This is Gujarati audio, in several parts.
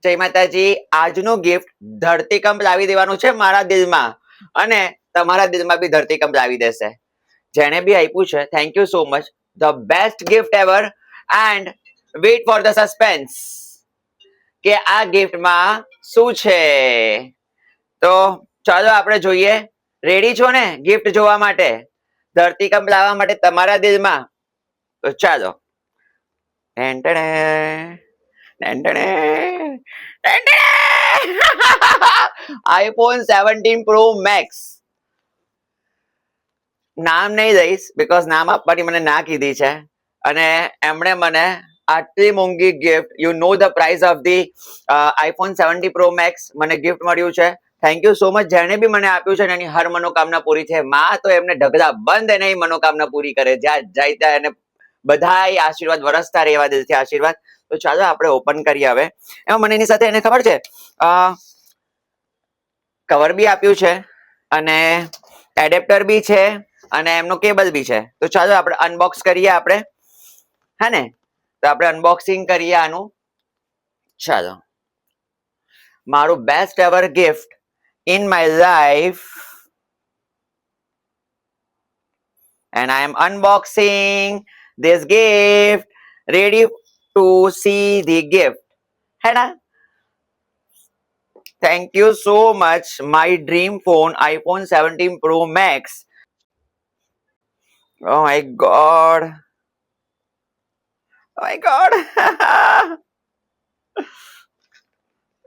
જય માતાજી. આજનું ગિફ્ટ ધરતીકંપ લાવી દેવાનું છે મારા દિલમાં, અને તમારા દિલમાં બી ધરતીકંપ લાવી દેશે. જેને બી આપ્યું છે, thank you so much. The best gift ever. And weight for the suspense કે આ ગિફ્ટમાં શું છે. તો ચાલો આપણે જોઈએ. રેડી છો ને ગિફ્ટ જોવા માટે, ધરતીકંપ લાવવા માટે તમારા દિલમાં? તો ચાલો. IPhone 17 pro max. નામ નહીં દઈશ, બીકોઝ નામ આપવાની મને ના કીધી છે, અને એમણે મને આટલી મોંઘી gift, you know the price of the iPhone 17 pro max મને ગિફ્ટ મળ્યું છે. Thank you so much. જેને બી મને આપ્યું છે એની હર મનોકામના પૂરી છે. માં તો એમને ઢગલા બંધ એને મનોકામના પૂરી કરે, જ્યાં જાય ત્યાં એને બધાય આશીર્વાદ વરસતા રહે, એવા દિલથી આશીર્વાદ. તો ચાલો આપણે ઓપન કરીએ હવે. એમાં મને એની સાથે એને ખબર છે કવર બી આપ્યું છે, અને એડેપ્ટર બી છે, અને એમનો કેબલ બી છે. તો ચાલો આપણે અનબોક્સ કરીએ આપણે, હે ને? તો આપણે અનબોક્સિંગ કરીએ આનું. ચાલો. મારું best ever gift in my life, and I am unboxing this gift. Ready to see the gift, है ना? Thank you so much. My dream phone, iPhone 17 Pro Max. Oh my god. Oh my god.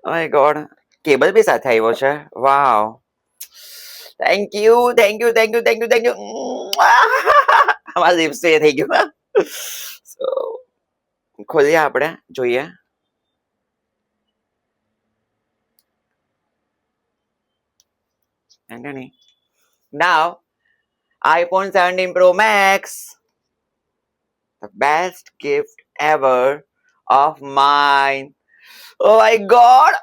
Oh my god. Cable બી સાથે આવ્યો છે. Wow. Thank you, thank you, thank you, thank you, thank you. અમારા લિપ્સ એ થઈ ગયું. સો ખોલીએ આપણે, જોઈએ. Now, iPhone 17 Pro Max, the best gift ever of mine. Oh my god.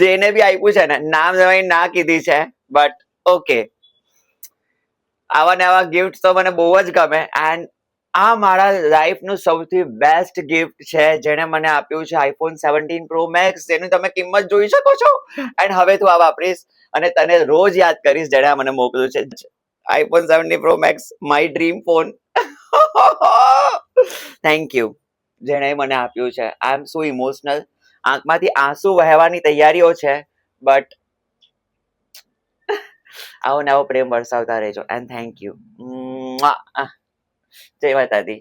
જેને બી આપ્યું છે ને, નામ લેવાની ના કીધી છે, બટ ઓકે. આવા ને આવા ગિફ્ટ તો મને બહુ જ ગમે. એન્ડ આ મારા લાઈફનું સૌથી બેસ્ટ ગિફ્ટ છે જેને મને આપ્યું છે, આઈફોન 17 પ્રો મેક્સ, જેની તમે કિંમત જોઈ શકો છો. એન્ડ હવે તું આ વાપરીશ અને તને રોજ યાદ કરીશ જેને મને મોકલ્યું છે. IPhone 17 pro max, my dream phone. Thank you જેને મને આપ્યું છે. I am so emotional. આંખમાંથી આંસુ વહેવાની તૈયારીઓ છે, બટ આવો ને આવો પ્રેમ વરસાવતા રહેજો. And thank you. જય માતાજી.